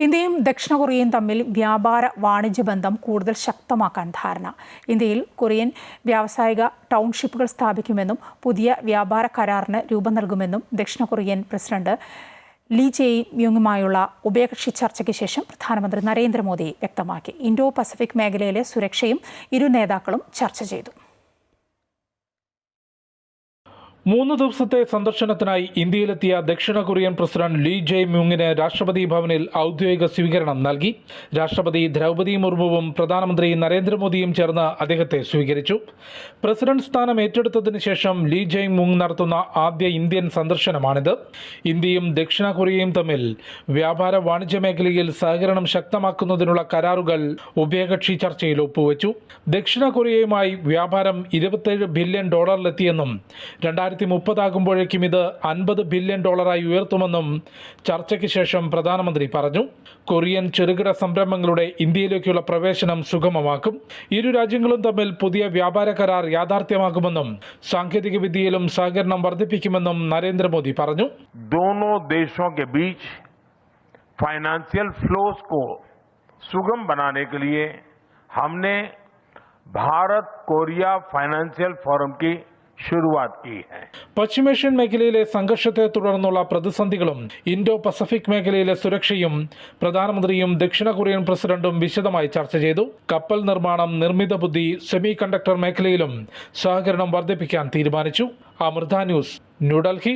ഇന്ത്യയും ദക്ഷിണ കൊറിയയും തമ്മിൽ വ്യാപാര വാണിജ്യ ബന്ധം കൂടുതൽ ശക്തമാക്കാൻ ധാരണ. ഇന്ത്യയിൽ കൊറിയൻ വ്യാവസായിക ടൗൺഷിപ്പുകൾ സ്ഥാപിക്കുമെന്നും പുതിയ വ്യാപാര കരാറിന് രൂപം നൽകുമെന്നും ദക്ഷിണ കൊറിയൻ പ്രസിഡന്റ് ലീ ജെ മ്യൂങ്ങുമായുള്ള ഉഭയകക്ഷി ചർച്ചയ്ക്ക് ശേഷം പ്രധാനമന്ത്രി നരേന്ദ്രമോദി വ്യക്തമാക്കി. ഇൻഡോ പസഫിക് മേഖലയിലെ സുരക്ഷയും ഇരു നേതാക്കളും ചർച്ച ചെയ്തു. 3 ദിവസത്തെ സന്ദർശനത്തിനായി ഇന്ത്യയിലെത്തിയ ദക്ഷിണ കൊറിയൻ പ്രസിഡന്റ് ലീ ജെ മ്യൂങ്ങിന് രാഷ്ട്രപതി ഭവനിൽ ഔദ്യോഗിക സ്വീകരണം നൽകി. രാഷ്ട്രപതി ദ്രൗപദി മുർമുവും പ്രധാനമന്ത്രി നരേന്ദ്രമോദിയും ചേർന്ന് അദ്ദേഹത്തെ സ്വീകരിച്ചു. പ്രസിഡന്റ് സ്ഥാനം ഏറ്റെടുത്തതിന് ശേഷം ലീ ജെ മ്യൂങ് നടത്തുന്ന ആദ്യ ഇന്ത്യൻ സന്ദർശനമാണിത്. ഇന്ത്യയും ദക്ഷിണ കൊറിയയും തമ്മിൽ വ്യാപാര വാണിജ്യ മേഖലയിൽ സഹകരണം ശക്തമാക്കുന്നതിനുള്ള കരാറുകൾ ഉഭയകക്ഷി ചർച്ചയിൽ ഒപ്പുവെച്ചു. ദക്ഷിണ കൊറിയയുമായി വ്യാപാരം $27 ബില്യൺ എത്തിയെന്നും 2030 ആകുമ്പോഴേക്കും ഇത് $50 ബില്യൺ ഉയർത്തുമെന്നും ചർച്ചയ്ക്ക് ശേഷം പ്രധാനമന്ത്രി പറഞ്ഞു. കൊറിയൻ ചെറുകിട സംരംഭങ്ങളുടെ ഇന്ത്യയിലേക്കുള്ള പ്രവേശനം സുഗമമാക്കും. ഇരു രാജ്യങ്ങളും തമ്മിൽ പുതിയ വ്യാപാര കരാർ യാഥാർത്ഥ്യമാകുമെന്നും സാങ്കേതിക വിദ്യയിലും സഹകരണം വർദ്ധിപ്പിക്കുമെന്നും നരേന്ദ്രമോദി പറഞ്ഞു. दोनों देशों के बीच फाइनेंशियल फ्लोस को सुगम बनाने के लिए हमने भारत कोरिया फाइनेंशियल फोरम की शुरुआत की है. പശ്ചിമേഷ്യൻ മേഖലയിലെ സംഘർഷത്തെ തുടർന്നുള്ള പ്രതിസന്ധികളും ഇൻഡോ പസഫിക് മേഖലയിലെ സുരക്ഷയും പ്രധാനമന്ത്രിയും ദക്ഷിണ കൊറിയൻ പ്രസിഡന്റും വിശദമായി ചർച്ച ചെയ്തു. കപ്പൽ നിർമ്മാണം, നിർമ്മിത ബുദ്ധി, സെമി കണ്ടക്ടർ മേഖലയിലും സഹകരണം വർദ്ധിപ്പിക്കാൻ തീരുമാനിച്ചു. അമൃത ന്യൂസ്, ന്യൂഡൽഹി.